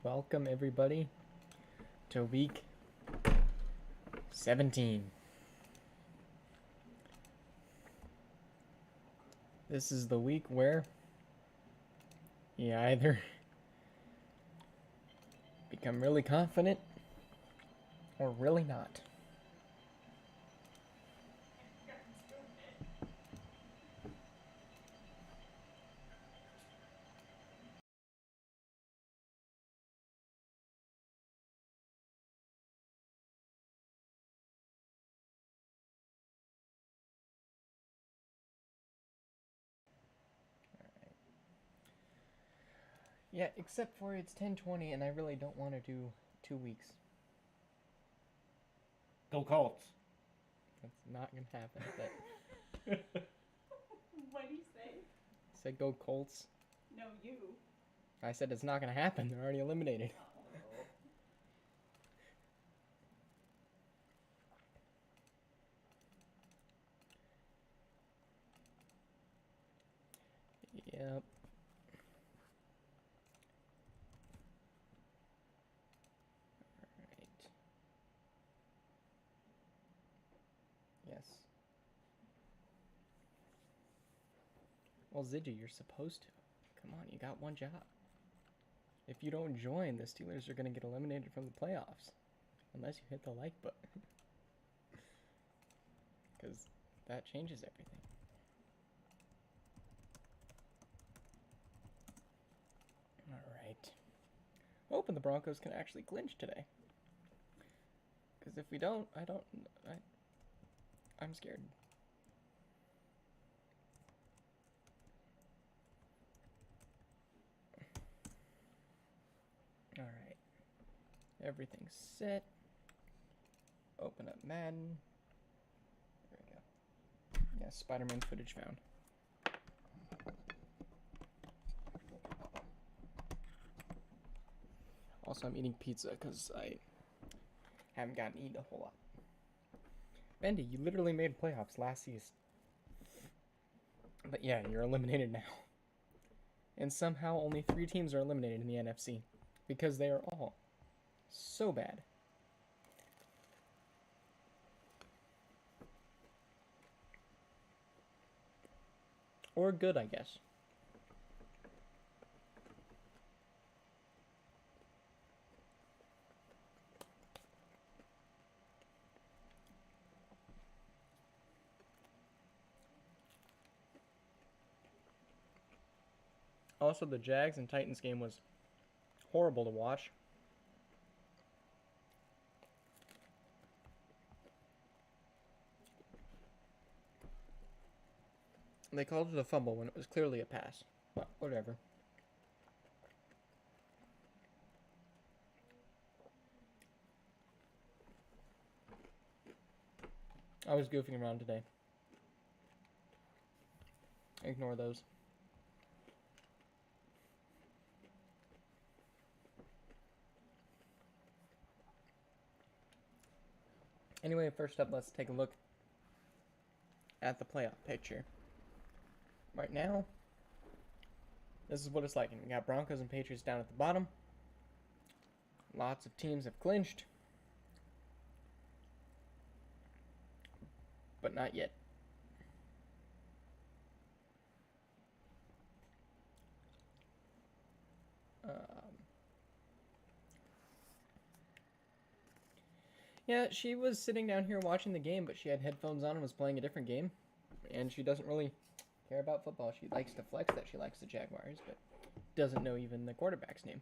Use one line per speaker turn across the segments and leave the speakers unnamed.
Welcome everybody to week 17. This is the week where you either become really confident or really not. Yeah, except for it's 10:20 and I really don't want to do 2 weeks.
Go Colts.
That's not going to happen.
What do you say?
I said go Colts.
No, you.
I said it's not going to happen. They're already eliminated. Yep. Alright. Yes. Well, Ziggy, you're supposed to. Come on, you got one job. If you don't join, the Steelers are going to get eliminated from the playoffs. Unless you hit the like button. Because that changes everything. Alright. Hoping the Broncos can actually clinch today. Because if we don't, I'm scared. Alright. Everything's set. Open up Madden. There we go. Yeah, Spider-Man footage found. Also, I'm eating pizza because I haven't gotten to eat a whole lot. Bendy, you literally made playoffs last season. But yeah, you're eliminated now. And somehow only 3 teams are eliminated in the NFC. Because they are all so bad. Or good, I guess. Also, the Jags and Titans game was horrible to watch. They called it a fumble when it was clearly a pass. But whatever. I was goofing around today. Ignore those. Anyway, first up, let's take a look at the playoff picture. Right now, this is what it's like. We got Broncos and Patriots down at the bottom. Lots of teams have clinched. But not yet. Yeah, she was sitting down here watching the game, but she had headphones on and was playing a different game. And she doesn't really care about football. She likes to flex that she likes the Jaguars, but doesn't know even the quarterback's name.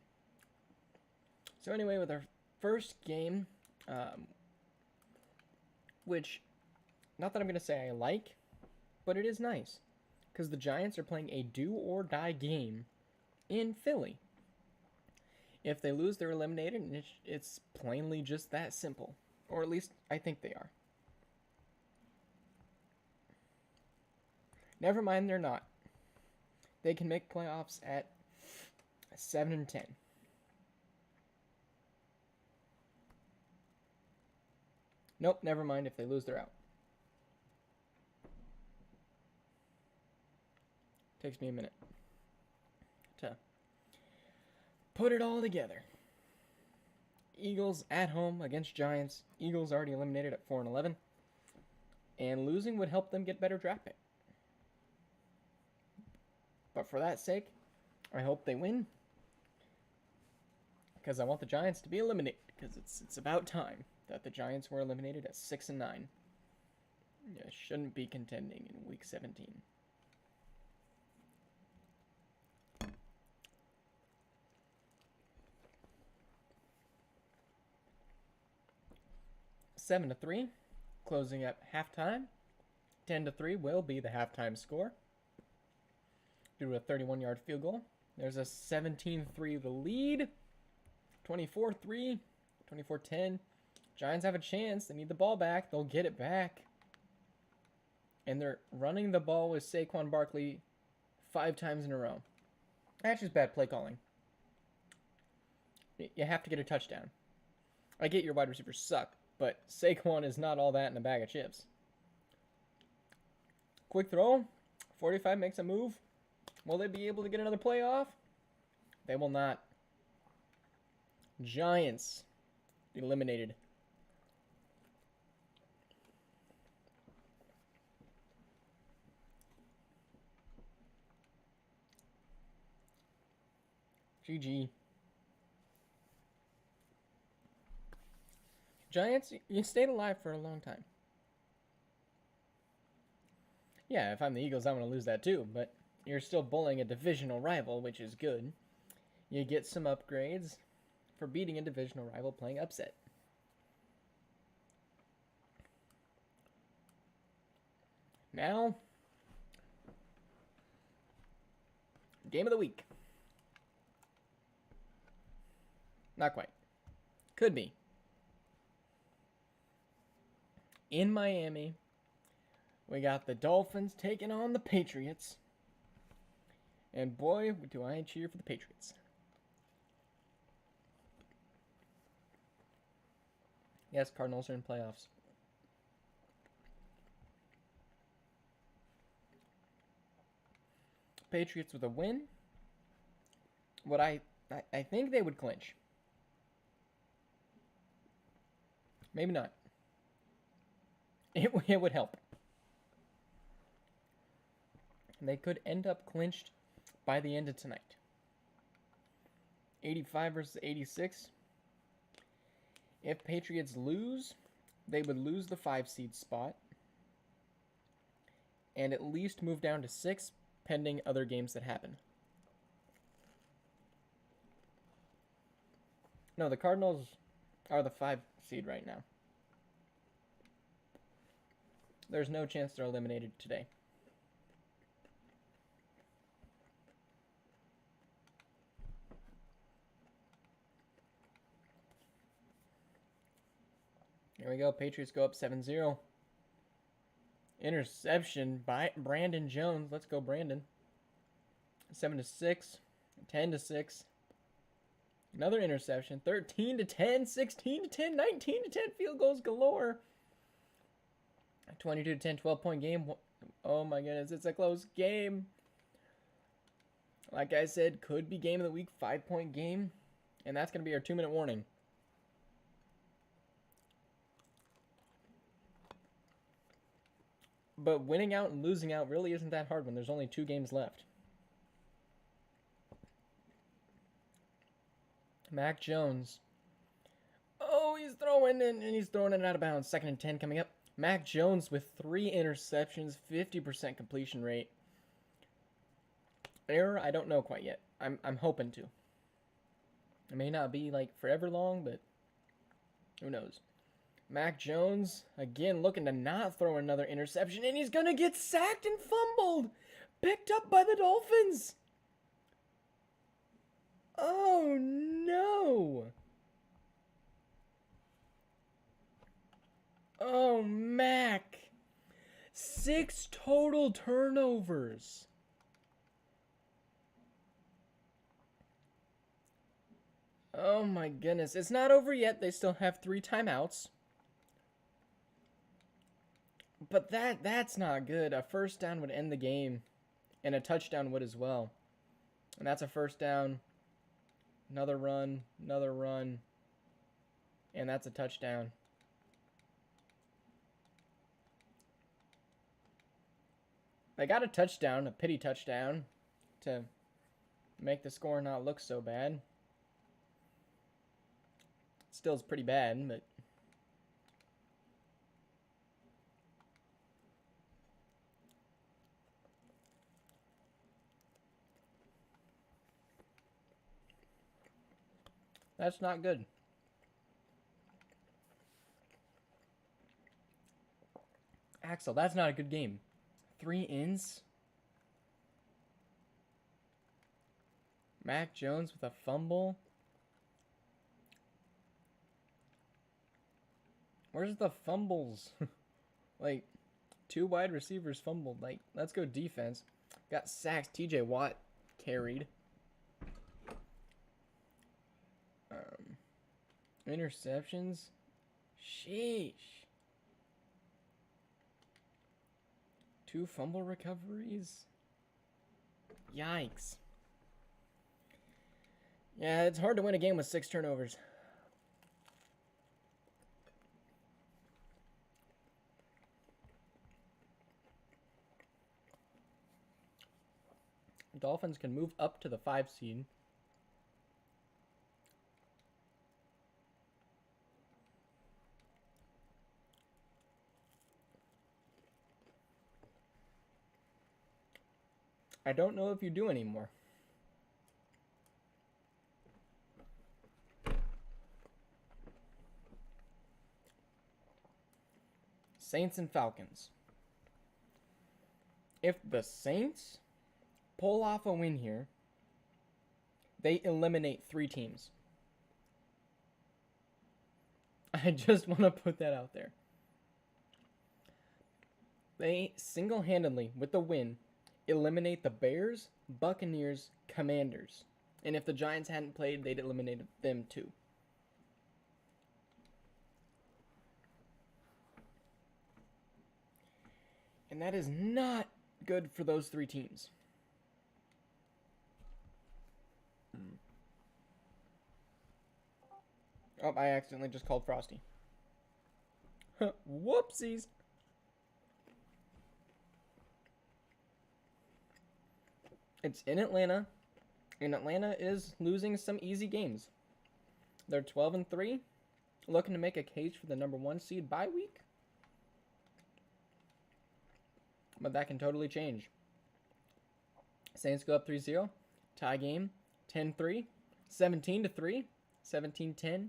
So anyway, with our first game, which, not that I'm going to say I like, but it is nice. Because the Giants are playing a do-or-die game in Philly. If they lose, they're eliminated, and it's plainly just that simple. Or at least, I think they are. Never mind, they're not. They can make playoffs at 7-10. Nope, never mind. If they lose, they're out. Takes me a minute to put it all together. Eagles at home against Giants. Eagles already eliminated at 4-11. And losing would help them get better draft pick. But for that sake, I hope they win. Because I want the Giants to be eliminated. Because it's about time that the Giants were eliminated at 6-9. Yeah, shouldn't be contending in Week 17. Seven to 3, closing at halftime. 10-3 will be the halftime score due to a 31-yard field goal. There's a 17-3 the lead. 24-3, 24-10. Giants have a chance. They need the ball back. They'll get it back. And they're running the ball with Saquon Barkley 5 times in a row. That's just bad play calling. You have to get a touchdown. I get your wide receivers suck, but Saquon is not all that in a bag of chips. Quick throw. 45 makes a move. Will they be able to get another play off? They will not. Giants eliminated. GG. Giants, you stayed alive for a long time. Yeah, if I'm the Eagles, I'm going to lose that too, but you're still bullying a divisional rival, which is good. You get some upgrades for beating a divisional rival playing upset. Now, game of the week. Not quite. Could be. In Miami, we got the Dolphins taking on the Patriots. And boy, do I cheer for the Patriots. Yes, Cardinals are in playoffs. Patriots with a win. What I think they would clinch. Maybe not. It would help. They could end up clinched by the end of tonight. 85 versus 86. If Patriots lose, they would lose the 5 seed spot and at least move down to 6 pending other games that happen. No, the Cardinals are the 5 seed right now. There's no chance they're eliminated today. Here we go. Patriots go up 7-0. Interception by Brandon Jones. Let's go, Brandon. 7-6. 10-6. Another interception. 13-10. 16-10. 19-10. Field goals galore. 22-10. 12-point game. Oh my goodness. It's a close game. Like I said, could be game of the week. 5-point game. And that's going to be our 2-minute warning. But winning out and losing out really isn't that hard when there's only 2 games left. Mac Jones. Oh, he's throwing and he's throwing it out of bounds. 2nd and 10 coming up. Mac Jones with 3 interceptions, 50% completion rate. Error, I don't know quite yet. I'm hoping to. It may not be like forever long, but who knows. Mac Jones, again, looking to not throw another interception, and he's going to get sacked and fumbled. Picked up by the Dolphins. Oh, no. Oh, Mac. 6 total turnovers. Oh, my goodness. It's not over yet. They still have 3 timeouts. But that's not good. A first down would end the game, and a touchdown would as well. And that's a first down. Another run, another run. And that's a touchdown. They got a touchdown, a pity touchdown, to make the score not look so bad. Still is pretty bad, but... That's not good. Axel, that's not a good game. 3 ins. Mac Jones with a fumble. Where's the fumbles? Like, 2 wide receivers fumbled. Like, let's go defense. Got sacks. TJ Watt carried. Interceptions. Sheesh. 2 fumble recoveries. Yikes. Yeah, it's hard to win a game with 6 turnovers. Dolphins can move up to the 5 seed. I don't know if you do anymore. Saints and Falcons. If the Saints pull off a win here, they eliminate 3 teams. I just want to put that out there. They single-handedly, with the win, eliminate the Bears, Buccaneers, Commanders. And if the Giants hadn't played, they'd eliminated them too. And that is not good for those 3 teams. Oh, I accidentally just called Frosty. Whoopsies. It's in Atlanta, and Atlanta is losing some easy games. They're 12-3, looking to make a case for the number 1 seed bye week. But that can totally change. Saints go up 3-0. Tie game, 10-3, 17-3, 17-10,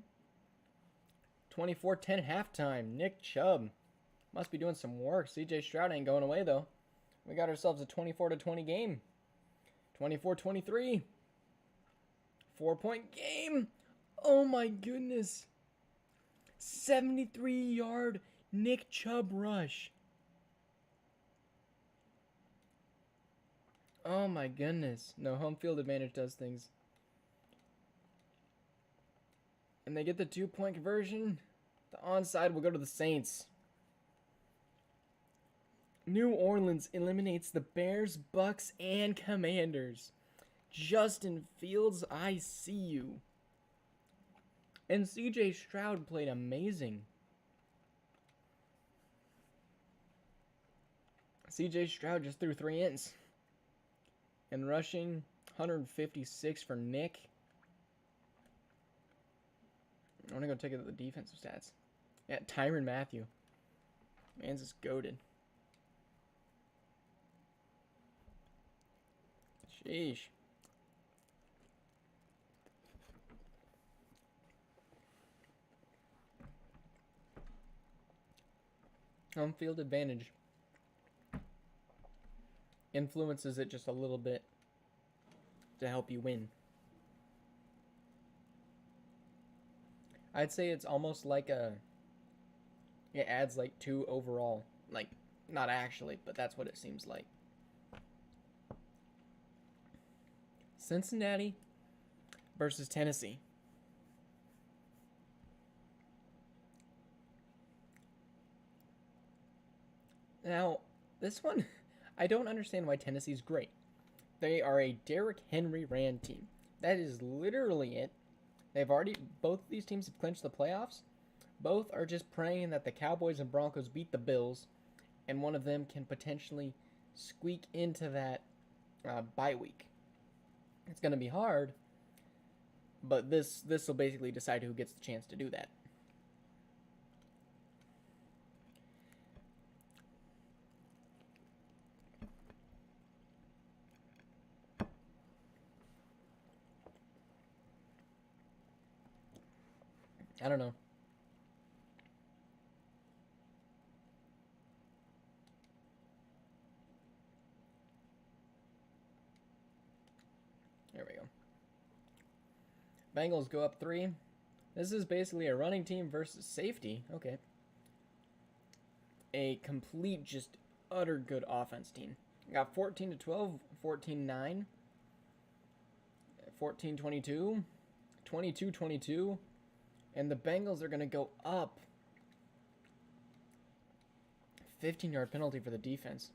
24-10 halftime. Nick Chubb must be doing some work. CJ Stroud ain't going away, though. We got ourselves a 24-20 game. 24-23. 4-point game. Oh, my goodness. 73-yard Nick Chubb rush. Oh my goodness. No, home field advantage does things. And they get the 2-point conversion. The onside will go to the Saints. New Orleans eliminates the Bears, Bucks, and Commanders. Justin Fields, I see you. And CJ Stroud played amazing. CJ Stroud just threw 3 ins. And rushing, 156 for Nick. I want to go take a look at the defensive stats. Yeah, Tyrann Mathieu. Man's just goated. Sheesh. Home field advantage influences it just a little bit to help you win. I'd say it's almost like it adds like 2 overall. Like, not actually, but that's what it seems like. Cincinnati versus Tennessee. Now, this one, I don't understand why Tennessee's great. They are a Derrick Henry ran team. That is literally it. Both of these teams have clinched the playoffs. Both are just praying that the Cowboys and Broncos beat the Bills, and one of them can potentially squeak into that bye week. It's going to be hard, but this will basically decide who gets the chance to do that. I don't know. There we go. Bengals go up 3. This is basically a running team versus safety. Okay. A complete, just utter good offense team. Got 14-12, 14-9, 14-22, 22-22, and the Bengals are going to go up. 15-yard penalty for the defense.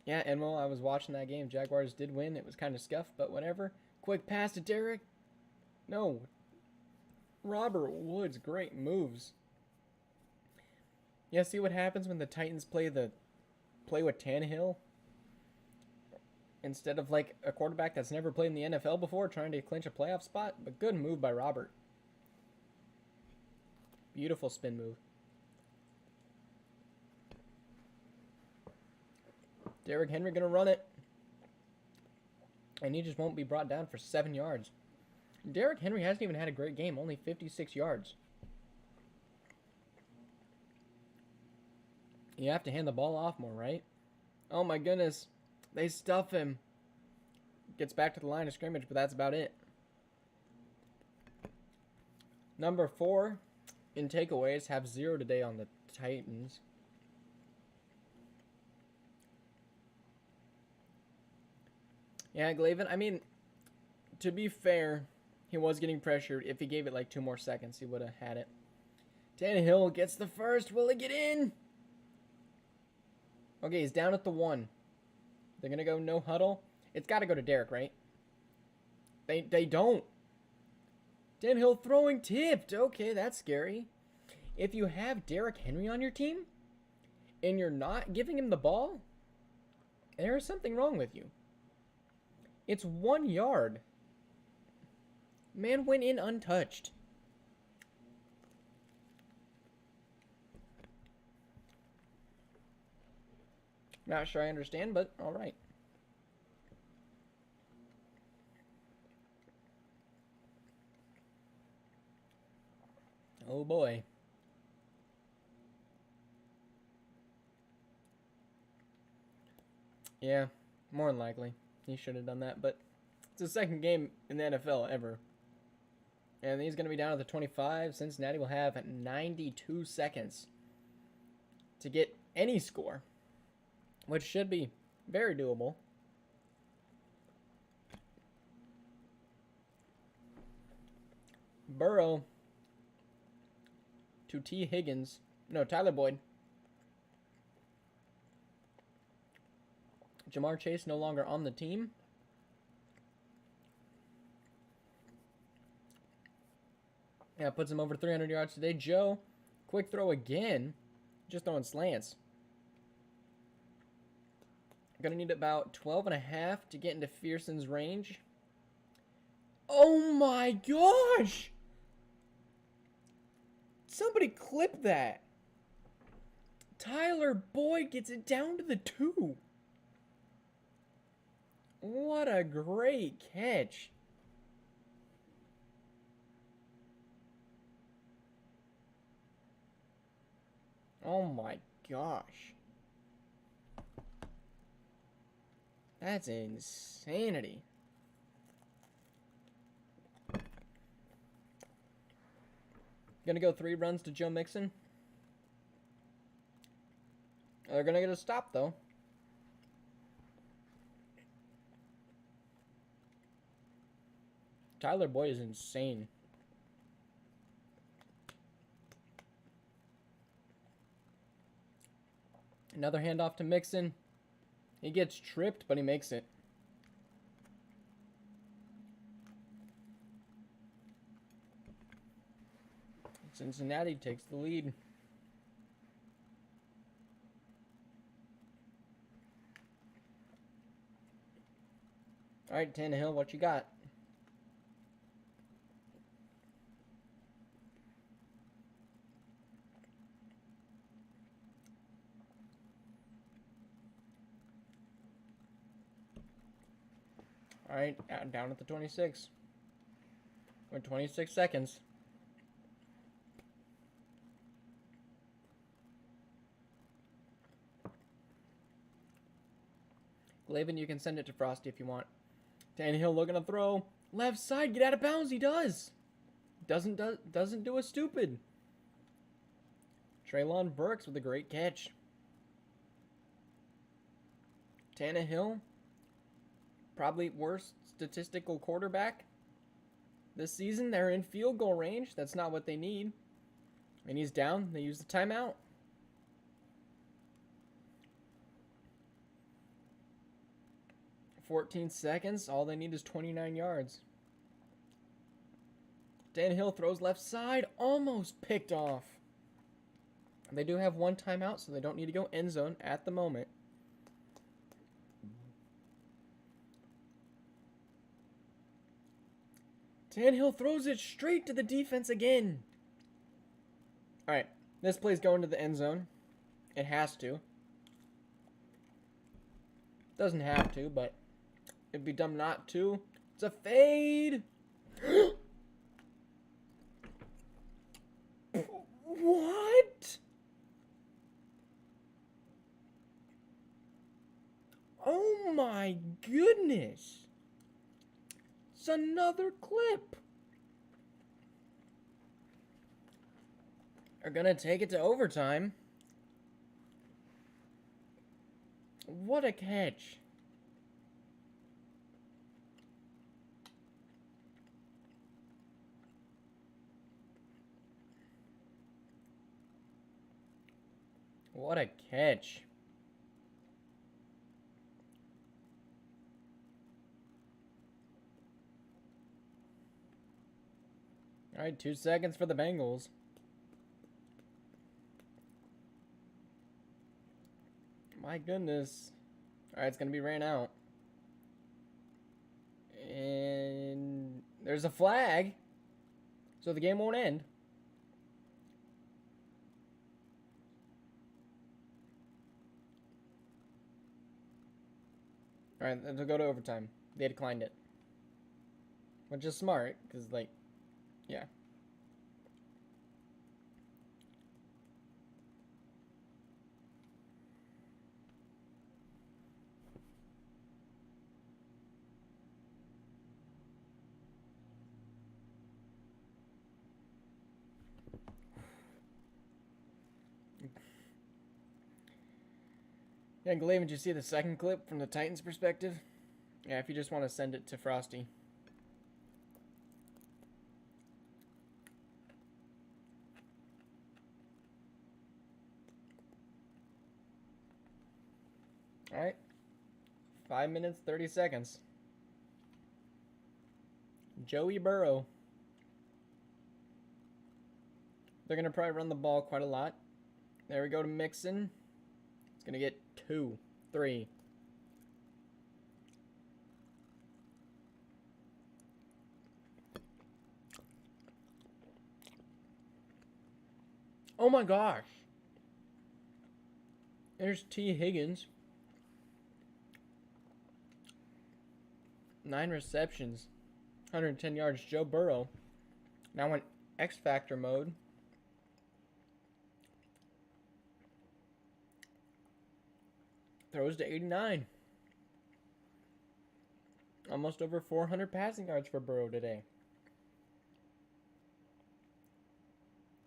Yeah, and while I was watching that game, Jaguars did win. It was kind of scuffed, but whatever. Quick pass to Derek. No. Robert Woods, great moves. Yeah, see what happens when the Titans play with Tannehill? Instead of like a quarterback that's never played in the NFL before trying to clinch a playoff spot. But good move by Robert. Beautiful spin move. Derrick Henry going to run it. And he just won't be brought down for 7 yards. Derrick Henry hasn't even had a great game. Only 56 yards. You have to hand the ball off more, right? Oh my goodness. They stuff him. Gets back to the line of scrimmage, but that's about it. Number 4 in takeaways have 0 today on the Titans. Yeah, Glavin, I mean, to be fair, he was getting pressured. If he gave it like 2 more seconds, he would have had it. Tannehill gets the first. Will he get in? Okay, he's down at the 1. They're going to go no huddle. It's got to go to Derek, right? They don't. Tannehill throwing tipped. Okay, that's scary. If you have Derrick Henry on your team and you're not giving him the ball, there is something wrong with you. It's 1 yard. Man went in untouched. Not sure I understand, but all right. Oh boy. Yeah, more than likely. He should have done that, but it's his second game in the NFL ever. And he's going to be down at the 25. Cincinnati will have 92 seconds to get any score, which should be very doable. Burrow to T. Higgins. No, Tyler Boyd. Jamar Chase no longer on the team. Yeah, puts him over 300 yards today. Joe, quick throw again. Just throwing slants. Gonna need about 12.5 to get into Fearson's range. Oh my gosh! Somebody clip that. Tyler Boyd gets it down to the 2. What a great catch. Oh my gosh. That's insanity. Gonna go 3 runs to Joe Mixon. They're gonna get a stop though. Tyler Boyd is insane. Another handoff to Mixon. He gets tripped, but he makes it. Cincinnati takes the lead. All right, Tannehill, what you got? All right, down at the 26. We're 26 seconds. Glavin, you can send it to Frosty if you want. Tannehill looking to throw. Left side, get out of bounds. He does. Doesn't do a stupid. Treylon Burks with a great catch. Tannehill, probably worst statistical quarterback this season. They're in field goal range. That's not what they need. And he's down. They use the timeout. $14 seconds. All they need is 29 yards. Tannehill throws left side. Almost picked off. They do have one timeout, so they don't need to go end zone at the moment. Tannehill throws it straight to the defense again. All right, this play's going to the end zone. It has to. Doesn't have to, but it'd be dumb not to. It's a fade. What? Oh my goodness. It's another clip. Are gonna take it to overtime. What a catch. What a catch. All right, 2 seconds for the Bengals. My goodness. All right, it's going to be ran out. And there's a flag. So the game won't end. All right, it'll go to overtime. They declined it. Which is smart, because, like, yeah. Yeah, Glavin, did you see the second clip from the Titans' perspective? Yeah, if you just want to send it to Frosty. Alright. 5 minutes, 30 seconds. Joey Burrow. They're going to probably run the ball quite a lot. There we go to Mixon. It's going to get 2, 3. Oh my gosh. There's T. Higgins. 9 receptions. 110 yards. Joe Burrow. Now in X Factor mode. Throws to 89. Almost over 400 passing yards for Burrow today.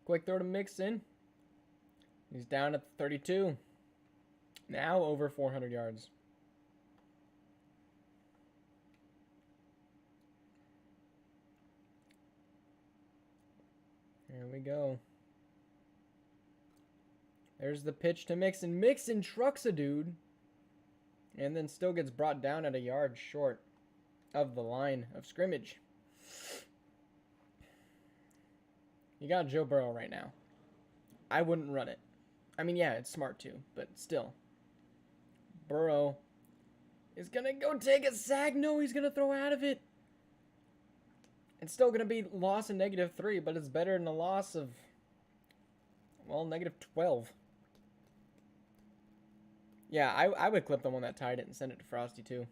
Quick throw to Mixon. He's down at 32. Now over 400 yards. Here we go. There's the pitch to Mixon. Mixon trucks a dude. And then still gets brought down at a yard short of the line of scrimmage. You got Joe Burrow right now. I wouldn't run it. I mean, yeah, it's smart too, but still. Burrow is going to go take a sack. No, he's going to throw out of it. It's still going to be loss in -3, but it's better than a loss of, well, -12. Yeah, I would clip the one that tied it and send it to Frosty too.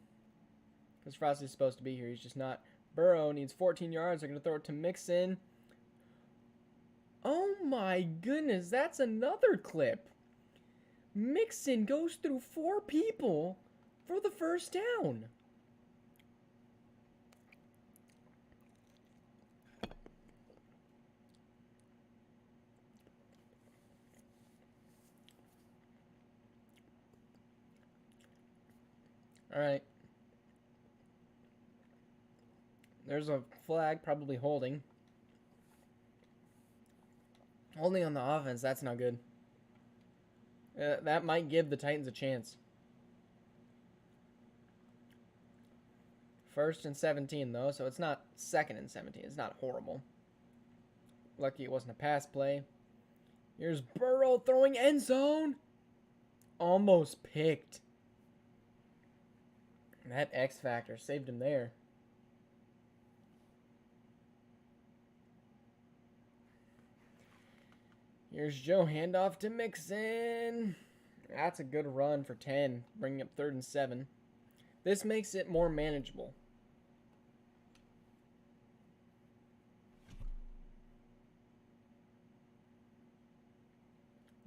Because Frosty's supposed to be here. He's just not. Burrow needs 14 yards. They're going to throw it to Mixon. Oh my goodness, that's another clip. Mixon goes through 4 people for the first down. All right. There's a flag, probably holding. Holding on the offense, that's not good. That might give the Titans a chance. 1st and 17, though, so it's not 2nd and 17. It's not horrible. Lucky it wasn't a pass play. Here's Burrow throwing end zone. Almost picked. That X factor saved him there. Here's Joe, handoff to Mixon. That's a good run for 10, bringing up 3rd and 7. This makes it more manageable.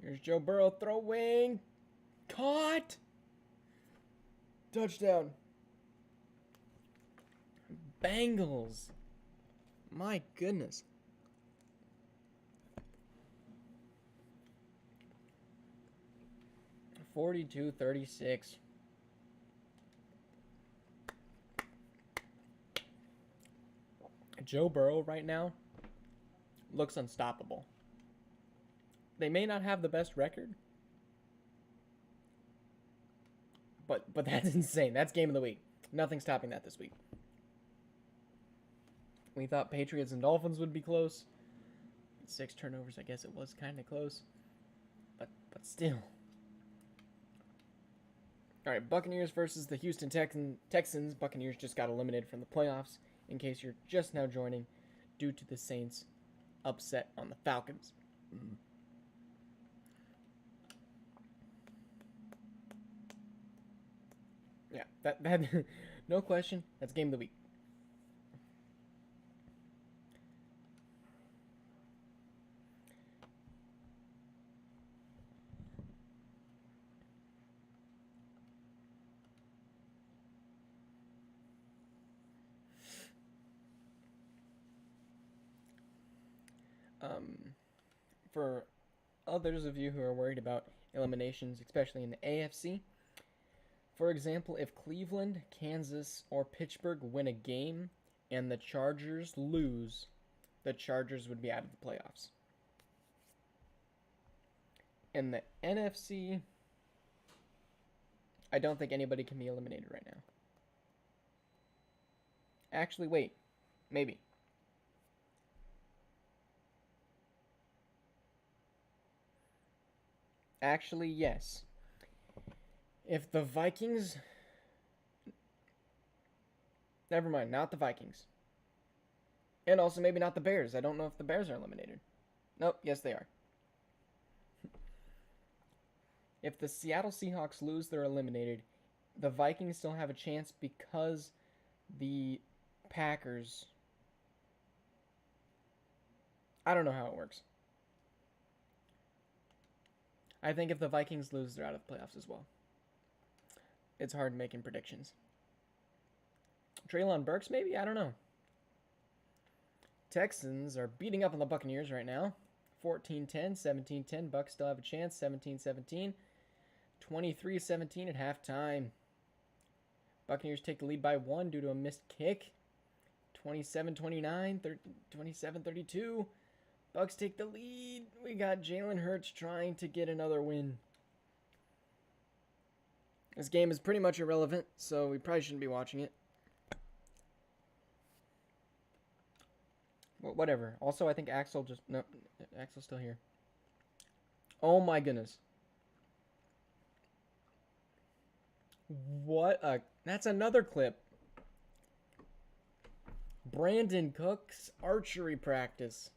Here's Joe Burrow throwing. Caught. Touchdown. Bengals. My goodness. (42-36). Joe Burrow right now looks unstoppable. They may not have the best record, but that's insane. That's game of the week. Nothing's topping that this week. We thought Patriots and Dolphins would be close. 6 turnovers, I guess it was kind of close. But still. All right, Buccaneers versus the Houston Texans. Buccaneers just got eliminated from the playoffs, in case you're just now joining, due to the Saints' upset on the Falcons. Yeah, that no question, that's game of the week. For others of you who are worried about eliminations, especially in the AFC, for example, if Cleveland, Kansas, or Pittsburgh win a game and the Chargers lose, the Chargers would be out of the playoffs. In the NFC, I don't think anybody can be eliminated right now. Actually, wait. Maybe. Actually, yes. If the Vikings... Never mind, not the Vikings. And also maybe not the Bears. I don't know if the Bears are eliminated. Nope, yes they are. If the Seattle Seahawks lose, they're eliminated. The Vikings still have a chance because the Packers... I don't know how it works. I think if the Vikings lose, they're out of the playoffs as well. It's hard making predictions. Treylon Burks, maybe? I don't know. Texans are beating up on the Buccaneers right now. 14-10, 17-10. Bucs still have a chance. 17-17. 23-17 at halftime. Buccaneers take the lead by 1 due to a missed kick. 27-29, 27-32. Bucs take the lead. We got Jalen Hurts trying to get another win. This game is pretty much irrelevant, so we probably shouldn't be watching it. Whatever. Also, I think Axel just... No, Axel's still here. Oh my goodness. What a... That's another clip. Brandon Cook's archery practice.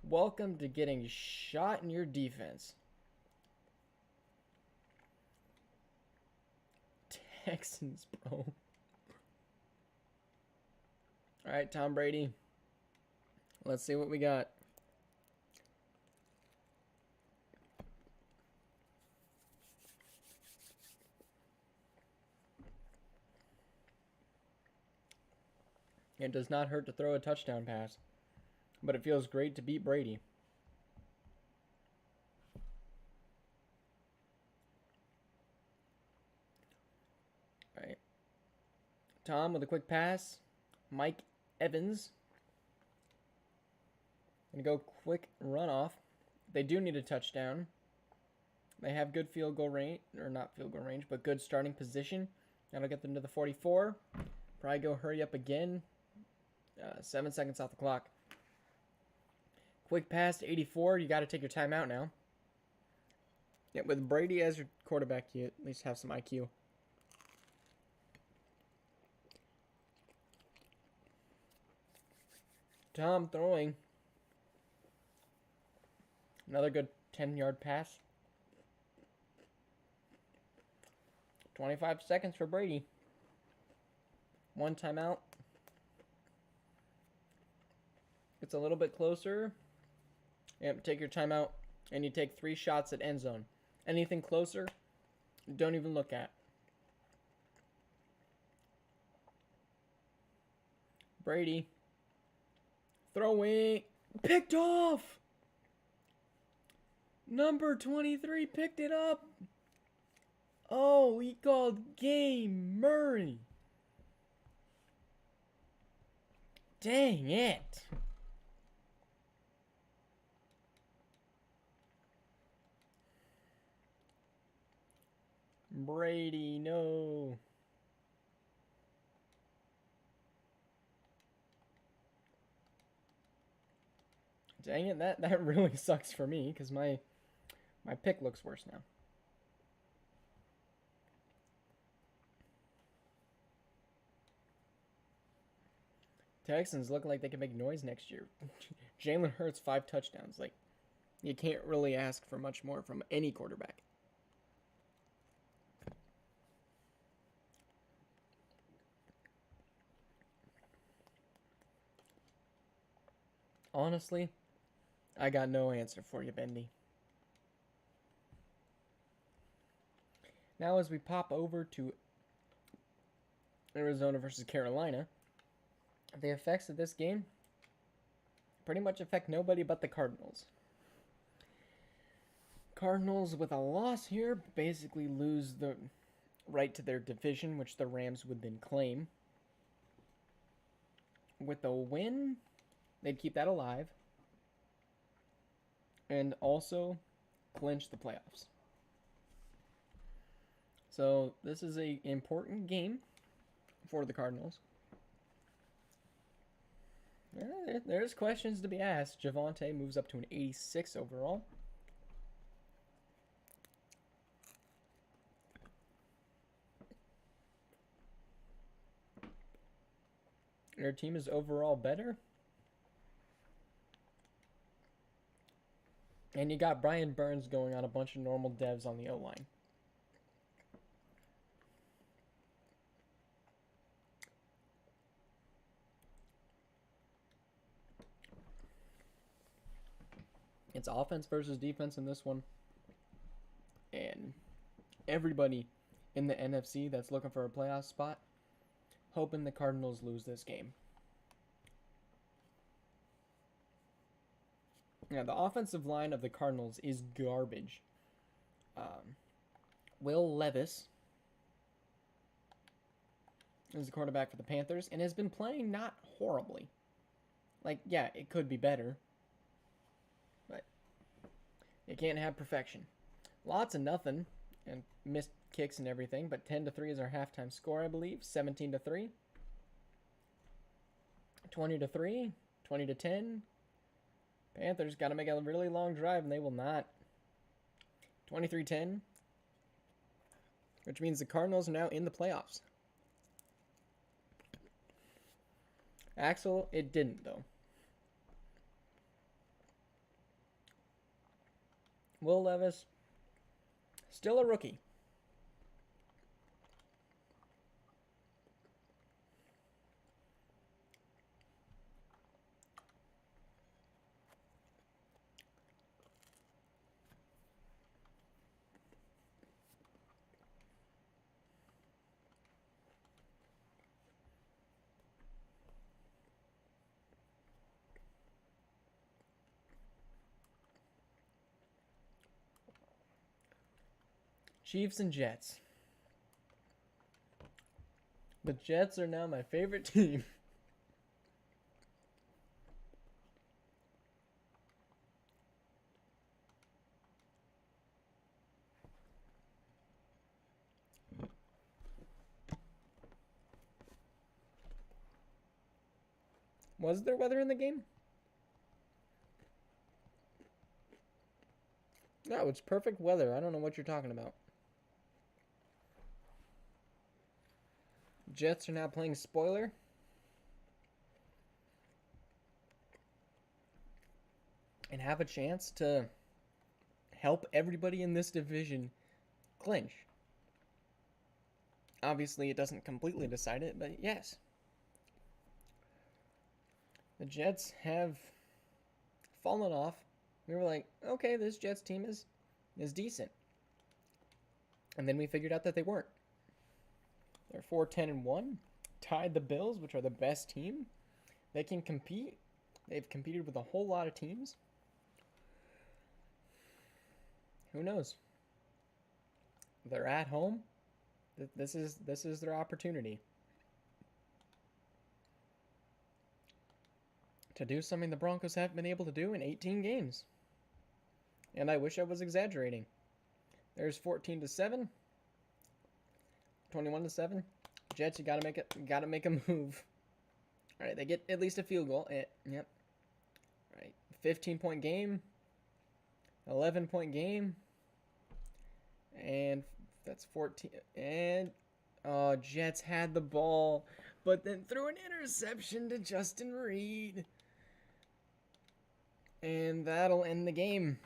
Welcome to getting shot in your defense. Texans, bro. Alright, Tom Brady. Let's see what we got. It does not hurt to throw a touchdown pass, but it feels great to beat Brady. All right. Tom with a quick pass. Mike Evans. Gonna go quick runoff. They do need a touchdown. They have good field goal range, or not field goal range, but good starting position. That'll get them to the 44. Probably go hurry up again. 7 seconds off the clock. Quick pass to 84. You got to take your timeout now. Yeah, with Brady as your quarterback, you at least have some IQ. Tom throwing. Another good 10-yard pass. 25 seconds for Brady. One timeout. It's a little bit closer. Yep, take your timeout, and you take 3 shots at end zone. Anything closer, don't even look at. Brady. Throwing. Picked off! Number 23 picked it up. Oh, he called game Murray. Dang it. Brady, no. Dang it, that really sucks for me, because my pick looks worse now. Texans look like they can make noise next year. Jalen Hurts, 5 touchdowns. Like, you can't really ask for much more from any quarterback. Honestly, I got no answer for you, Bendy. Now as we pop over to Arizona versus Carolina, the effects of this game pretty much affect nobody but the Cardinals. Cardinals, with a loss here, basically lose the right to their division, which the Rams would then claim. With a win, they'd keep that alive and also clinch the playoffs. So this is an important game for the Cardinals. There's questions to be asked. Javonte moves up to an 86 overall. Their team is overall better. And you got Brian Burns going on a bunch of normal devs on the O-line. It's offense versus defense in this one. And everybody in the NFC that's looking for a playoff spot, hoping the Cardinals lose this game. Now, the offensive line of the Cardinals is garbage. Will Levis is the quarterback for the Panthers and has been playing not horribly. Like, yeah, it could be better, but you can't have perfection. Lots of nothing and missed kicks and everything, but 10-3 is our halftime score, I believe. 17-3. 20-3. 20-10. Panthers got to make a really long drive, and they will not. 23-10. Which means the Cardinals are now in the playoffs. Axel, it didn't, though. Will Levis, still a rookie. Chiefs and Jets. The Jets are now my favorite team. Was there weather in the game? No, it's perfect weather. I don't know what you're talking about. Jets are now playing spoiler. And have a chance to help everybody in this division clinch. Obviously, it doesn't completely decide it, but yes. The Jets have fallen off. We were like, okay, this Jets team is decent. And then we figured out that they weren't. They're 4-10-1, tied the Bills, which are the best team. They can compete. They've competed with a whole lot of teams. Who knows? They're at home. This is their opportunity to do something the Broncos haven't been able to do in 18 games. And I wish I was exaggerating. There's 14-7. 21-7. Jets, you gotta make a move. All right, they get at least a field goal. Yep. All right, 15-point game, 11-point game, and that's 14. And Jets had the ball, but then threw an interception to Justin Reed, and that'll end the game.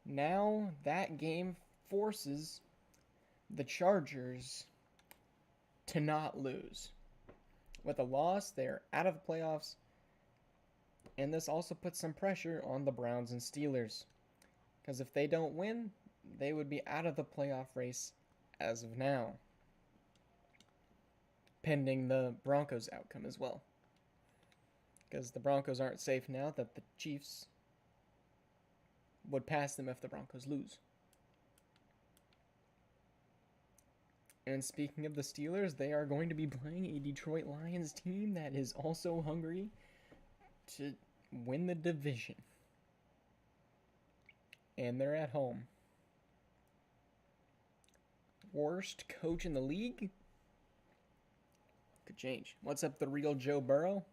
Now that game forces the Chargers to not lose. With a loss, they're out of the playoffs. And this also puts some pressure on the Browns and Steelers. Because if they don't win, they would be out of the playoff race as of now. Pending the Broncos outcome as well. Because the Broncos aren't safe now that the Chiefs would pass them if the Broncos lose. And speaking of the Steelers, they are going to be playing a Detroit Lions team that is also hungry to win the division. And they're at home. Worst coach in the league? Could change. What's up, the real Joe Burrow?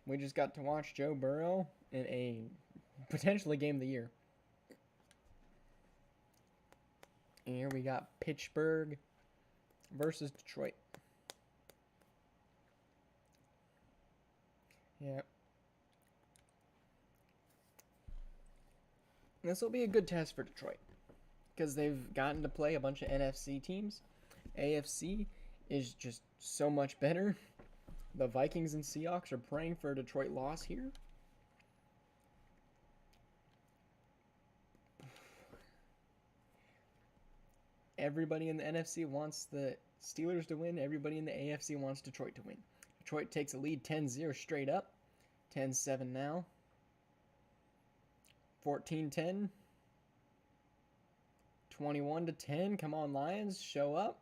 We just got to watch Joe Burrow in a potentially game of the year. And here we got Pittsburgh versus Detroit. Yeah. This will be a good test for Detroit. Because they've gotten to play a bunch of NFC teams. AFC is just so much better. The Vikings and Seahawks are praying for a Detroit loss here. Everybody in the NFC wants the Steelers to win. Everybody in the AFC wants Detroit to win. Detroit takes a lead 10-0 straight up. 10-7 now. 14-10. 21-10. Come on, Lions. Show up.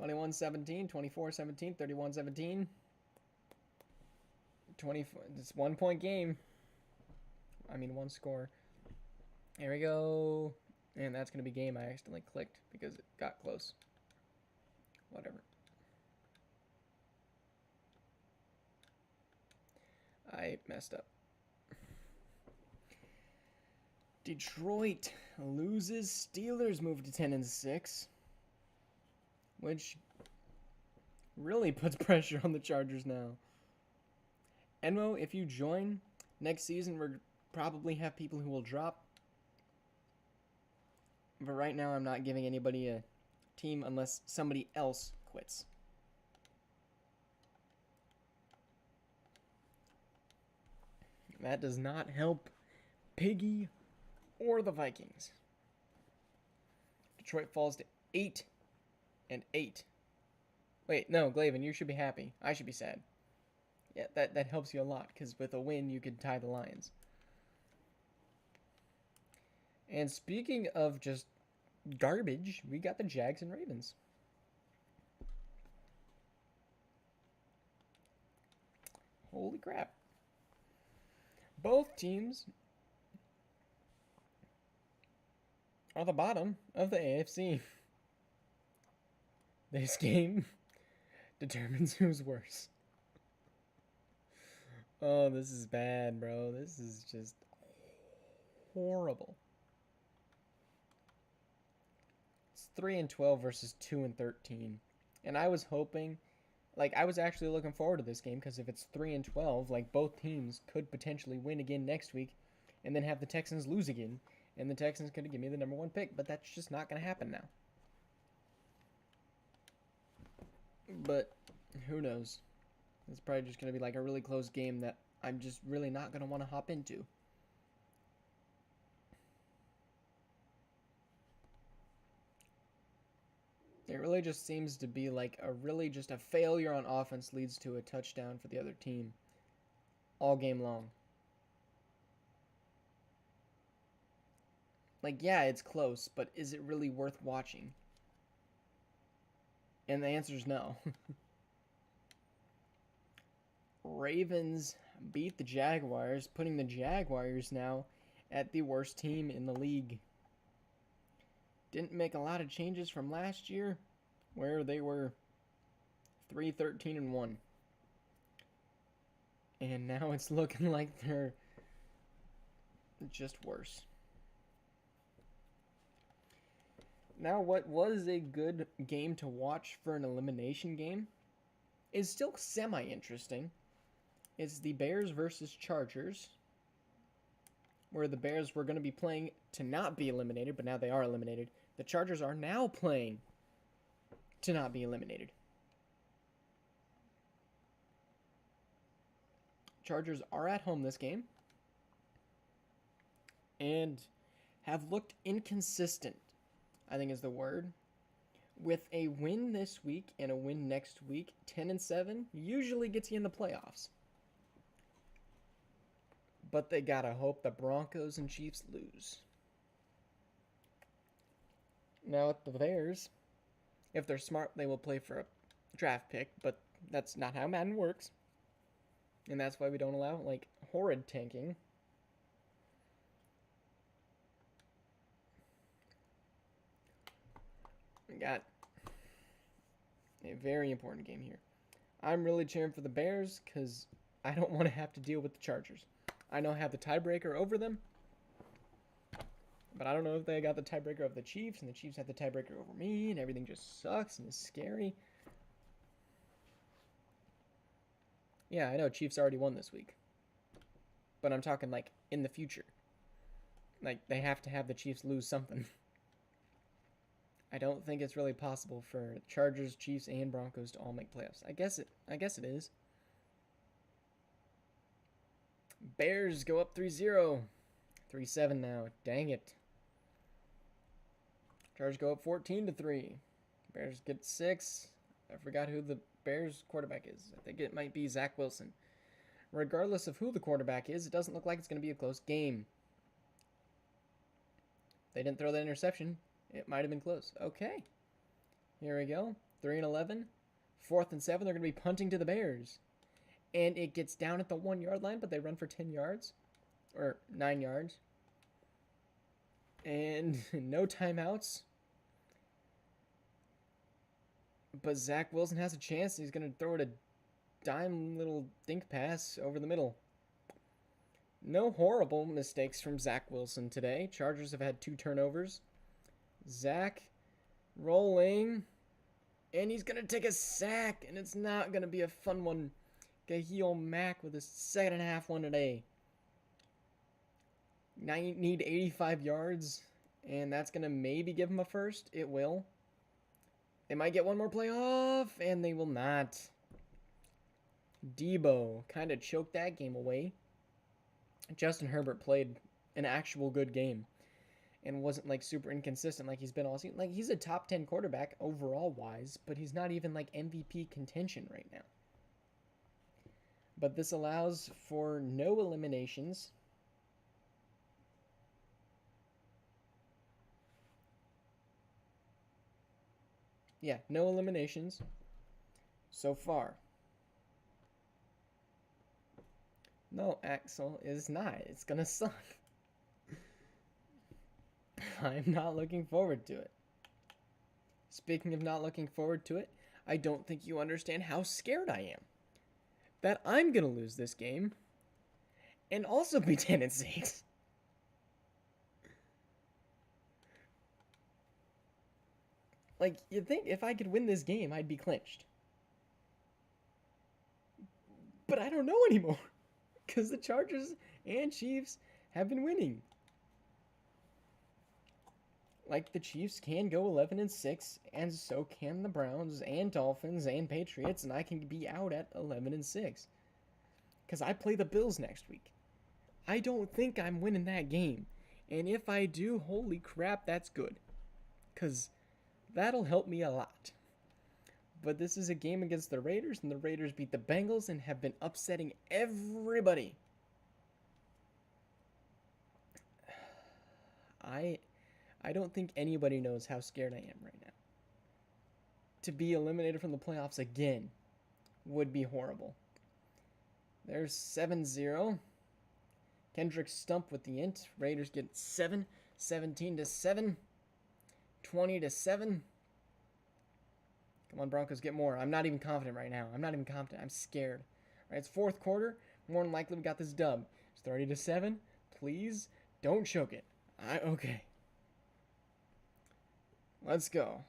21-17. 24-17. 31-17. 24. It's 1 point game. I mean, one score. Here we go. And that's going to be game. I accidentally clicked because it got close. Whatever. I messed up. Detroit loses. Steelers move to 10-6, which really puts pressure on the Chargers now. Enmo, if you join next season, we'll probably have people who will drop. But right now, I'm not giving anybody a team unless somebody else quits. That does not help Piggy or the Vikings. Detroit falls to 8-8. Wait, no, Glavin, you should be happy. I should be sad. Yeah, that helps you a lot, because with a win, you could tie the Lions. And speaking of just garbage, we got the Jags and Ravens. Holy crap. Both teams are the bottom of the AFC. This game determines who's worse. Oh, this is bad, bro. This is just horrible. It's 3-12 versus 2-13. And I was hoping, like, I was actually looking forward to this game because if it's 3-12, like, both teams could potentially win again next week and then have the Texans lose again. And the Texans could give me the number 1 pick, but that's just not going to happen now. But who knows? It's probably just going to be like a really close game that I'm just really not going to want to hop into. It really just seems to be like just a failure on offense leads to a touchdown for the other team all game long. Like, yeah, it's close, but is it really worth watching? And the answer is no. Ravens beat the Jaguars, putting the Jaguars now at the worst team in the league. Didn't make a lot of changes from last year, where they were 3-13-1. And now it's looking like they're just worse. Now, what was a good game to watch for an elimination game is still semi-interesting. It's the Bears versus Chargers, where the Bears were going to be playing to not be eliminated, but now they are eliminated. The Chargers are now playing to not be eliminated. Chargers are at home this game and have looked inconsistent, I think is the word. With a win this week and a win next week, 10-7 usually gets you in the playoffs. But they gotta hope the Broncos and Chiefs lose. Now with the Bears, if they're smart, they will play for a draft pick, but that's not how Madden works. And that's why we don't allow, like, horrid tanking. We got a very important game here. I'm really cheering for the Bears because I don't want to have to deal with the Chargers. I know I have the tiebreaker over them, but I don't know if they got the tiebreaker of the Chiefs, and the Chiefs have the tiebreaker over me, and everything just sucks and is scary. Yeah, I know Chiefs already won this week, but I'm talking like in the future. Like, they have to have the Chiefs lose something. I don't think it's really possible for Chargers, Chiefs, and Broncos to all make playoffs. I guess it is. Bears go up 3-0. 3-7 now. Dang it. Chargers go up 14-3. Bears get 6. I forgot who the Bears quarterback is. I think it might be Zach Wilson. Regardless of who the quarterback is, it doesn't look like it's going to be a close game. They didn't throw that interception. It might have been close. Okay. Here we go. 3-11. 4th and 7. They're going to be punting to the Bears. And it gets down at the 1-yard line, but they run for 10 yards. Or 9 yards. And no timeouts. But Zach Wilson has a chance. He's going to throw it a dime little dink pass over the middle. No horrible mistakes from Zach Wilson today. Chargers have had 2 turnovers. Zach rolling. And he's going to take a sack. And it's not going to be a fun one. Gaheel Mack with his second and a half one today. Now you need 85 yards. And that's going to maybe give him a first. It will. They might get one more play off. And they will not. Debo kind of choked that game away. Justin Herbert played an actual good game and wasn't like super inconsistent like he's been all season. Like he's a top 10 quarterback overall wise, but he's not even like MVP contention right now. But this allows for no eliminations. Yeah, no eliminations so far. No, Axel is not. It's gonna suck. I'm not looking forward to it. Speaking of not looking forward to it, I don't think you understand how scared I am that I'm gonna lose this game and also be 10-6. Like, you'd think if I could win this game, I'd be clinched. But I don't know anymore. Because the Chargers and Chiefs have been winning. Like, the Chiefs can go 11-6, and so can the Browns and Dolphins and Patriots, and I can be out at 11-6. Because I play the Bills next week. I don't think I'm winning that game. And if I do, holy crap, that's good. Because that'll help me a lot. But this is a game against the Raiders, and the Raiders beat the Bengals and have been upsetting everybody. I don't think anybody knows how scared I am right now. To be eliminated from the playoffs again would be horrible. There's 7-0. Kendrick Stump with the int. Raiders get 7, 17-7, 20-7. Come on, Broncos, get more. I'm not even confident right now. I'm not even confident. I'm scared. All right, it's fourth quarter. More than likely we got this dub. It's 30-7. Please don't choke it. Okay. Let's go.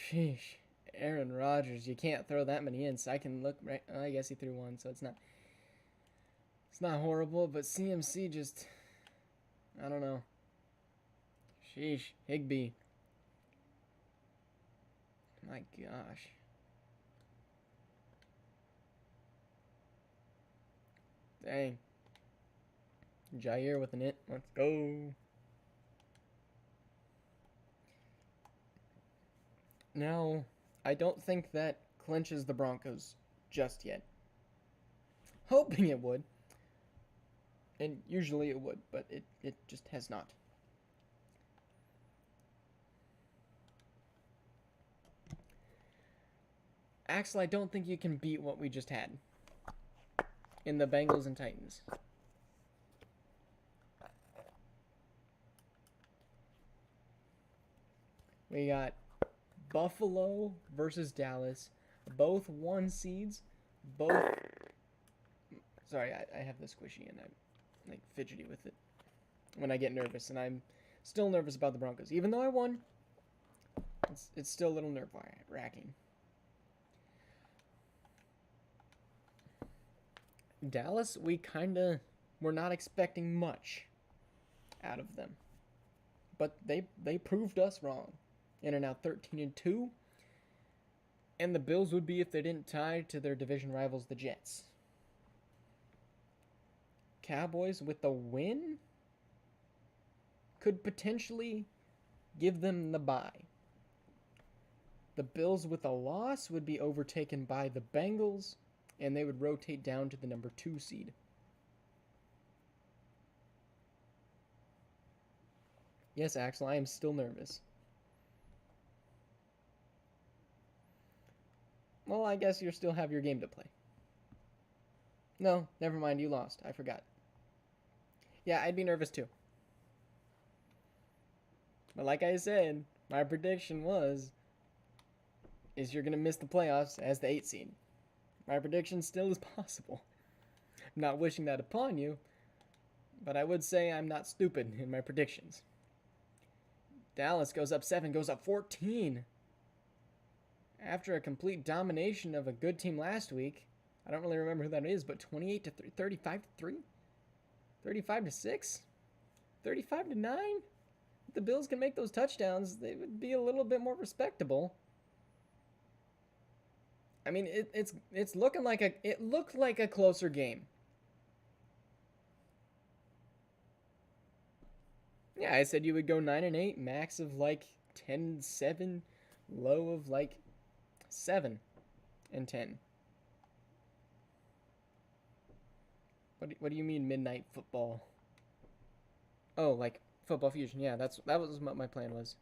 Sheesh. Aaron Rodgers, you can't throw that many in, so I can look right. I guess he threw one, so it's not horrible, but CMC just, I don't know. Sheesh. Higbee. My gosh. Dang. Jair with an it. Let's go. Now, I don't think that clinches the Broncos just yet. Hoping it would. And usually it would, but it just has not. Axel, I don't think you can beat what we just had in the Bengals and Titans. We got Buffalo versus Dallas. Both 1 seeds. Both. Sorry, I have the squishy and I'm like fidgety with it when I get nervous, and I'm still nervous about the Broncos. Even though I won, it's still a little nerve-wracking. Dallas, we're not expecting much out of them. But they proved us wrong. And are now 13-2. And the Bills would be if they didn't tie to their division rivals, the Jets. Cowboys with the win could potentially give them the bye. The Bills with a loss would be overtaken by the Bengals, and they would rotate down to the number 2 seed. Yes, Axel, I am still nervous. Well, I guess you still have your game to play. No, never mind, you lost. I forgot. Yeah, I'd be nervous too. But like I said, my prediction is you're gonna miss the playoffs as the 8 seed. My prediction still is possible. I'm not wishing that upon you, but I would say I'm not stupid in my predictions. Dallas goes up 7, goes up 14. After a complete domination of a good team last week. I don't really remember who that is, but 28 to 3, 35 to 3, 35 to 6, 35 to 9. If the Bills can make those touchdowns, they would be a little bit more respectable. I mean, it's looking like it looked like a closer game. Yeah, I said you would go 9-8, max of like 10-7, low of like 7-10. What do you mean midnight football? Oh, like football fusion. Yeah, that was what my plan was.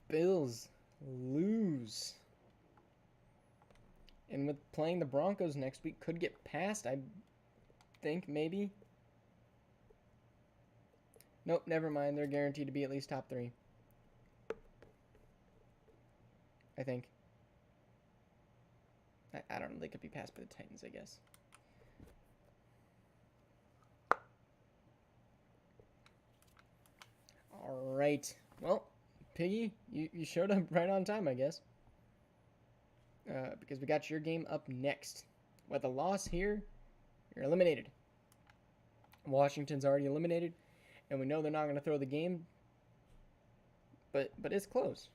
Bills lose. And with playing the Broncos next week, could get past, I think, maybe. Nope, never mind. They're guaranteed to be at least top 3. I think. I don't know. They could be passed by the Titans, I guess. All right. Well, Piggy, you showed up right on time, I guess. Because we got your game up next. With a loss here, you're eliminated. Washington's already eliminated, and we know they're not going to throw the game. But it's close.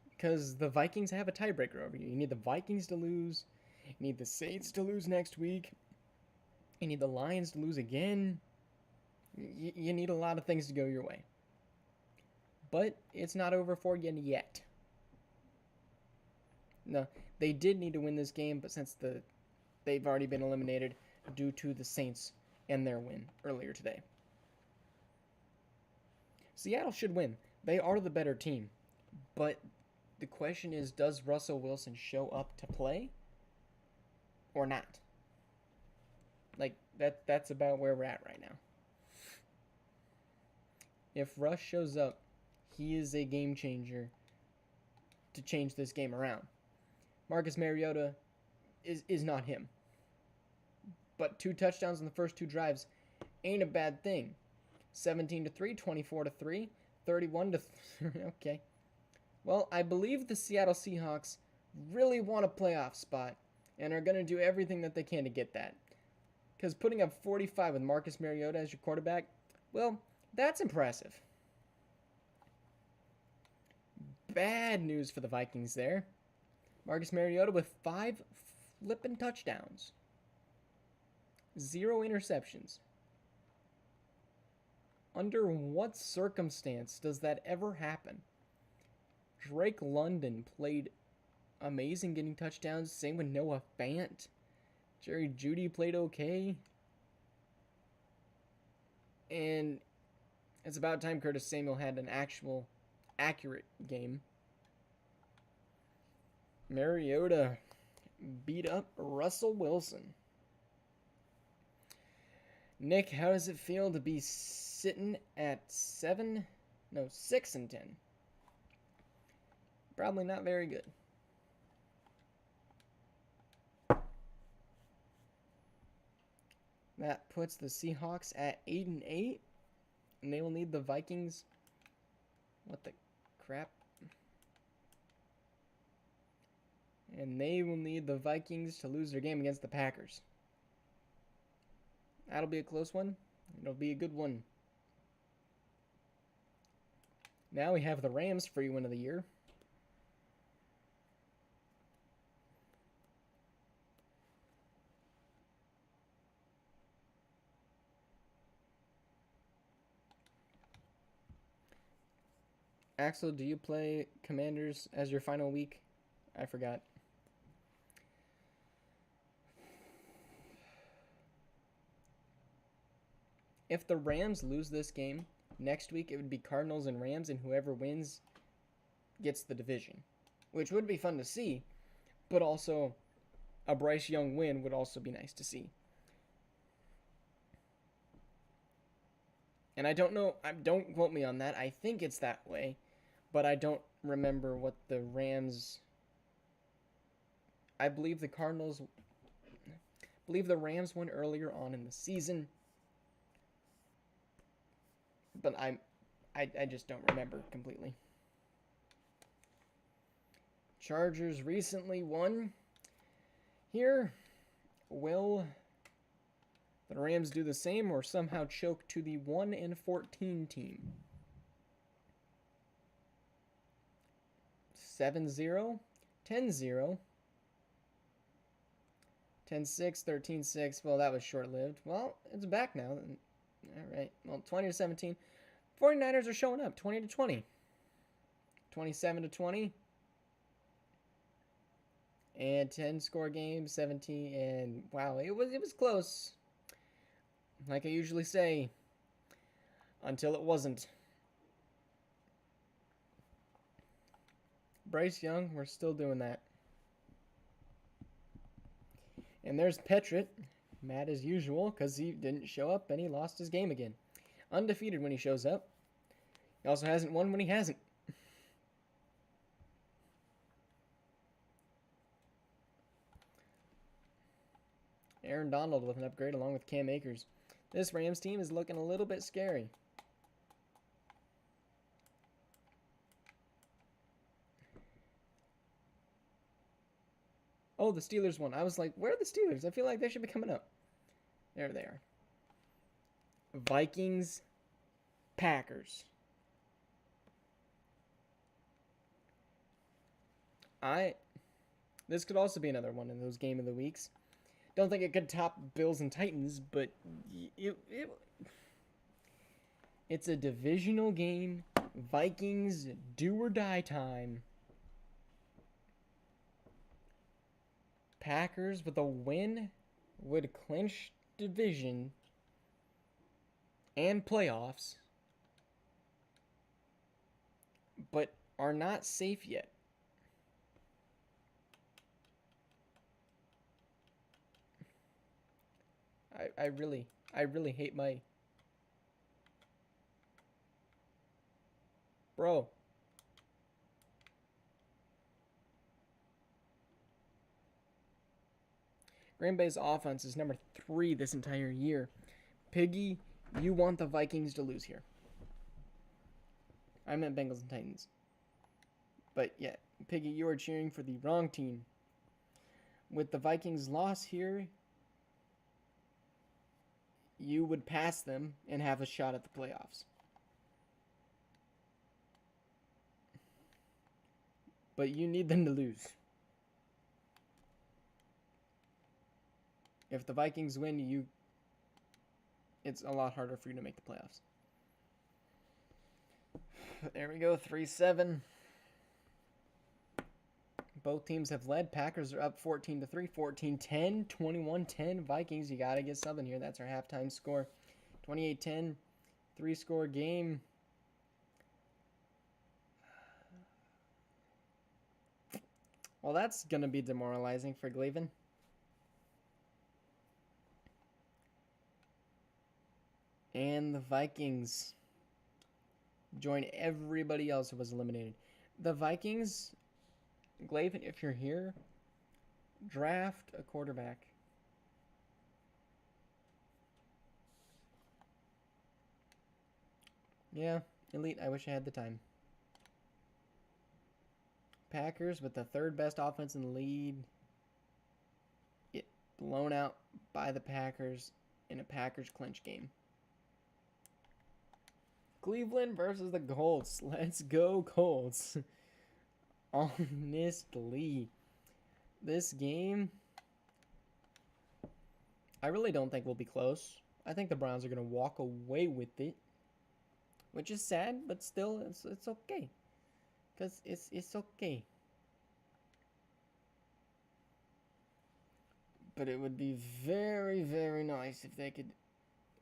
Because the Vikings have a tiebreaker over you. You need the Vikings to lose. You need the Saints to lose next week. You need the Lions to lose again. You need a lot of things to go your way. But it's not over for you yet. No, they did need to win this game, but since they've already been eliminated due to the Saints and their win earlier today. Seattle should win. They are the better team. But the question is, does Russell Wilson show up to play or not? Like, that's about where we're at right now. If Russ shows up, he is a game changer to change this game around. Marcus Mariota is not him. But 2 touchdowns in the first 2 drives ain't a bad thing. 17 to 3, 24 to 3, 31 to 3. Okay. Well, I believe the Seattle Seahawks really want a playoff spot and are going to do everything that they can to get that. Because putting up 45 with Marcus Mariota as your quarterback, well, that's impressive. Bad news for the Vikings there. Marcus Mariota with 5 flippin' touchdowns. 0 interceptions. Under what circumstance does that ever happen? Drake London played amazing getting touchdowns. Same with Noah Fant. Jerry Jeudy played okay. And it's about time Curtis Samuel had an actual accurate game. Mariota beat up Russell Wilson. Nick, how does it feel to be sitting at 6-10? Probably not very good. That puts the Seahawks at 8-8, and they will need the Vikings. What the crap? And they will need the Vikings to lose their game against the Packers. That'll be a close one. It'll be a good one. Now we have the Rams free win of the year. Axel, do you play Commanders as your final week? I forgot. If the Rams lose this game, next week it would be Cardinals and Rams, and whoever wins gets the division, which would be fun to see. but also a Bryce Young win would also be nice to see. And I don't know, don't quote me on that. I think it's that way, but I don't remember what the Rams. I believe the Rams won earlier on in the season, but I just don't remember completely. Chargers recently won. Here, will the Rams do the same or somehow choke to the 1-14 team? 7-0, 10-0, 10-6, 13-6. Well, that was short-lived. Well, it's back now. All right. Well, 20-17. 49ers are showing up. 20-20. 27-20. And 10-score game, 17, and wow, it was close. Like I usually say, until it wasn't. Bryce Young, we're still doing that. And there's Petrit, mad as usual, because he didn't show up and he lost his game again. Undefeated when he shows up. He also hasn't won when he hasn't. Aaron Donald with an upgrade along with Cam Akers. This Rams team is looking a little bit scary. Oh, the Steelers won. I was like, where are the Steelers? I feel like they should be coming up. There they are. Vikings, Packers. This could also be another one of those game of the weeks. Don't think it could top Bills and Titans, but it's a divisional game. Vikings do or die time. Packers with a win would clinch division and playoffs, but are not safe yet. I really hate my... Bro. Green Bay's offense is number 3 this entire year. Piggy, you want the Vikings to lose here. I meant Bengals and Titans. But yeah, Piggy, you are cheering for the wrong team. With the Vikings loss here, you would pass them and have a shot at the playoffs. But you need them to lose. If the Vikings win, it's a lot harder for you to make the playoffs. There we go, 3-7. Both teams have led. Packers are up 14-3, 14-10, 21-10. Vikings, you got to get something here. That's our halftime score. 28-10, 3-score game. Well, that's going to be demoralizing for Glavin. And the Vikings join everybody else who was eliminated. The Vikings, Glavin, if you're here, draft a quarterback. Yeah, elite. I wish I had the time. Packers with the 3rd best offense in the league. Get blown out by the Packers in a Packers clinch game. Cleveland versus the Colts. Let's go, Colts. Honestly, this game, I really don't think will be close. I think the Browns are going to walk away with it, which is sad, but still, it's okay. Because it's okay. But it would be very, very nice if they could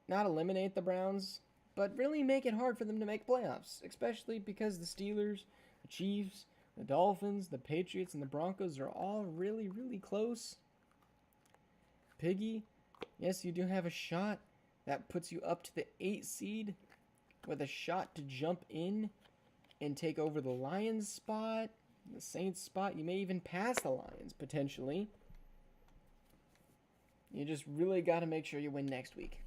not eliminate the Browns, but really make it hard for them to make playoffs, especially because the Steelers, the Chiefs, The Dolphins, the Patriots, and the Broncos are all really, really close. Piggy, yes, you do have a shot. That puts you up to the 8 seed with a shot to jump in and take over the Lions spot, the Saints spot. You may even pass the Lions, potentially. You just really got to make sure you win next week.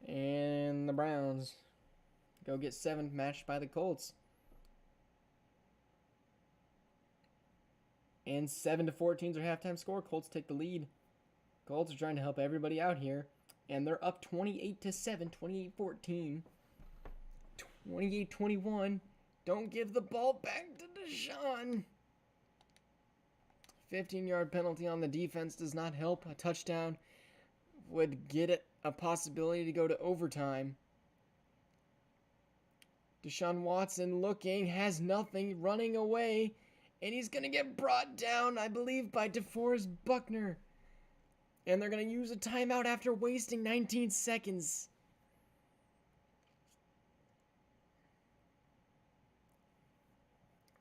And the Browns go get 7 matched by the Colts. And 7-14 is their halftime score. Colts take the lead. Colts are trying to help everybody out here. And they're up 28-7, 28-14, 28-21. Don't give the ball back to Deshaun. 15-yard penalty on the defense does not help. A touchdown would get it a possibility to go to overtime. Deshaun Watson looking, has nothing, running away, and he's going to get brought down, I believe, by DeForest Buckner. And they're going to use a timeout after wasting 19 seconds.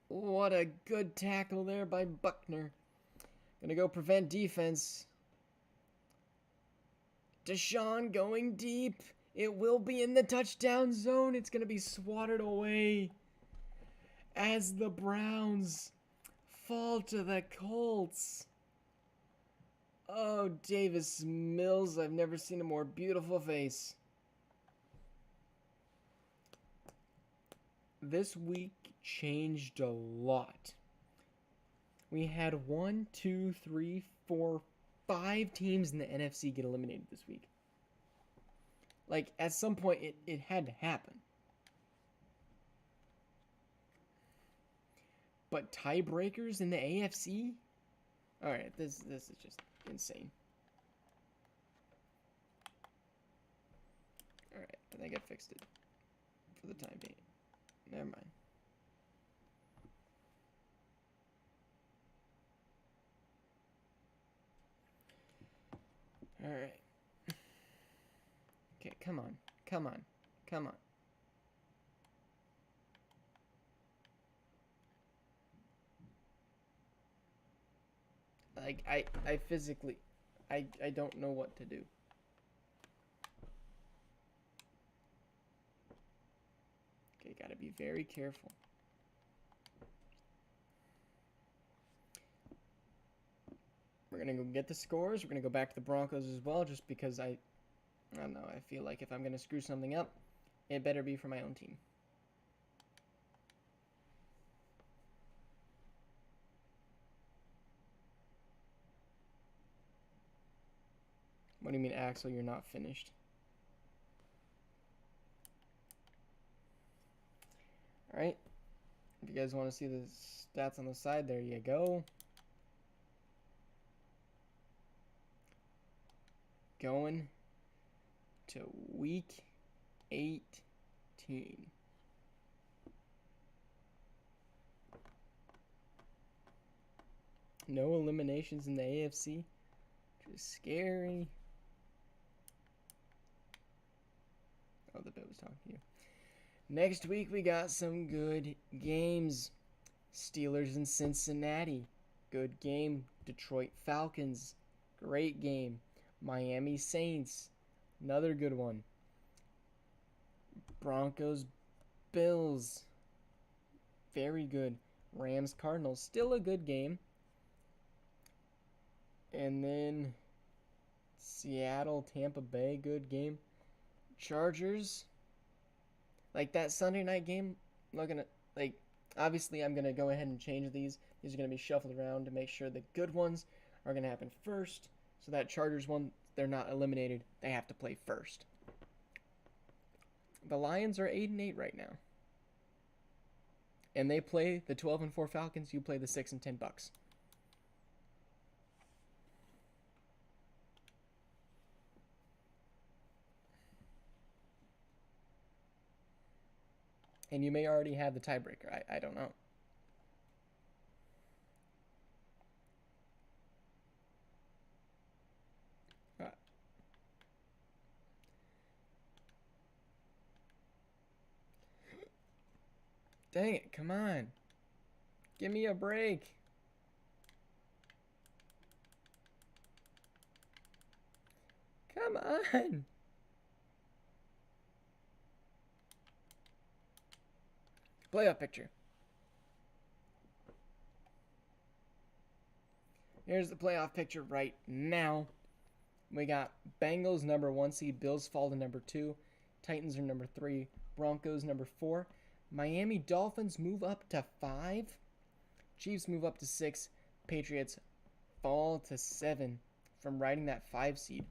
What a good tackle there by Buckner. Gonna go prevent defense. Deshaun going deep. It will be in the touchdown zone. It's gonna be swatted away as the Browns fall to the Colts. Oh, Davis Mills, I've never seen a more beautiful face. This week changed a lot. We had 5 teams in the NFC get eliminated this week. Like, at some point, it had to happen. But tiebreakers in the AFC? Alright, this is just insane. Alright, I think I fixed it for the time being. Never mind. Alright. Okay, come on. Come on. Come on. Like, I physically, I don't know what to do. Okay, gotta be very careful. We're gonna go get the scores. We're gonna go back to the Broncos as well, just because I don't know, I feel like if I'm gonna screw something up, it better be for my own team. What do you mean, Axel, you're not finished? Alright. If you guys want to see the stats on the side, there you go. Going to week 18. No eliminations in the AFC, which is scary. Oh, the bit was talking to you. Next week, we got some good games. Steelers and Cincinnati. Good game. Detroit Falcons. Great game. Miami Saints. Another good one. Broncos Bills. Very good. Rams Cardinals. Still a good game. And then Seattle Tampa Bay. Good game. Chargers. Like that Sunday night game, looking at, like, obviously I'm going to go ahead and change these. These are going to be shuffled around to make sure the good ones are going to happen first. So that Chargers one, they're not eliminated. They have to play first. The Lions are 8-8 right now. And they play the 12-4 Falcons. You play the 6-10 Bucks. And you may already have the tiebreaker. I don't know. Dang it, come on. Give me a break. Come on. Playoff picture. Here's the playoff picture right now. We got Bengals number 1 seed, Bills fall to number 2, Titans are number 3, Broncos number 4, Miami Dolphins move up to 5, Chiefs move up to 6, Patriots fall to 7 from riding that 5 seed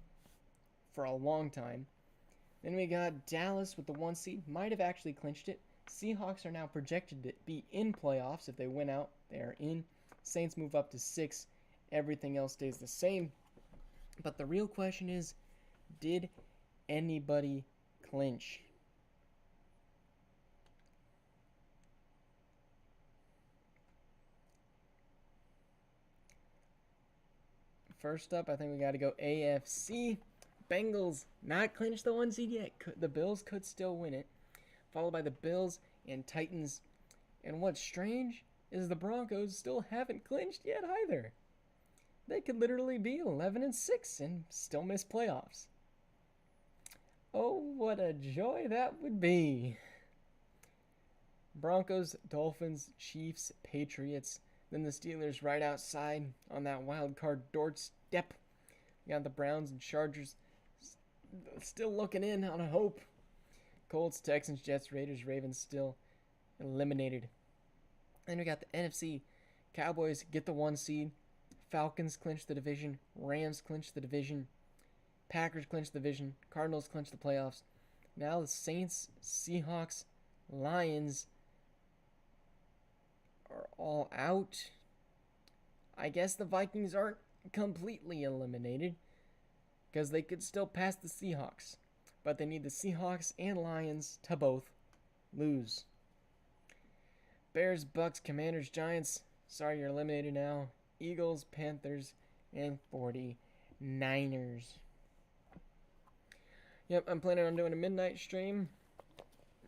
for a long time. Then we got Dallas with the 1 seed, might have actually clinched it. Seahawks are now projected to be in playoffs. If they win out, they are in. Saints move up to 6. Everything else stays the same. But the real question is, did anybody clinch? First up, I think we got to go AFC. Bengals not clinched the 1 seed yet. The Bills could still win it. Followed by the Bills and Titans. And what's strange is the Broncos still haven't clinched yet either. They could literally be 11-6 and still miss playoffs. Oh, what a joy that would be. Broncos, Dolphins, Chiefs, Patriots. Then the Steelers right outside on that wild card doorstep. We got the Browns and Chargers still looking in on a hope. Colts, Texans, Jets, Raiders, Ravens still eliminated. Then we got the NFC. Cowboys get the 1 seed. Falcons clinch the division. Rams clinch the division. Packers clinch the division. Cardinals clinch the playoffs. Now the Saints, Seahawks, Lions are all out. I guess the Vikings aren't completely eliminated because they could still pass the Seahawks. But they need the Seahawks and Lions to both lose. Bears, Bucks, Commanders, Giants. Sorry, you're eliminated now. Eagles, Panthers, and 49ers. Yep, I'm planning on doing a midnight stream.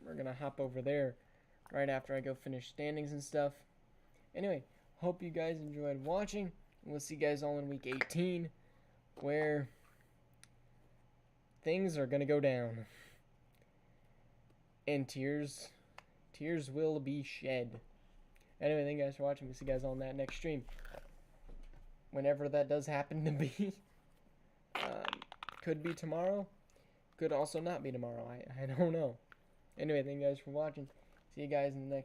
We're going to hop over there right after I go finish standings and stuff. Anyway, hope you guys enjoyed watching. We'll see you guys all in week 18, where things are going to go down. And tears will be shed. Anyway, thank you guys for watching. We'll see you guys all in that next stream. Whenever that does happen to be. Could be tomorrow. Could also not be tomorrow. I don't know. Anyway, thank you guys for watching. See you guys in the next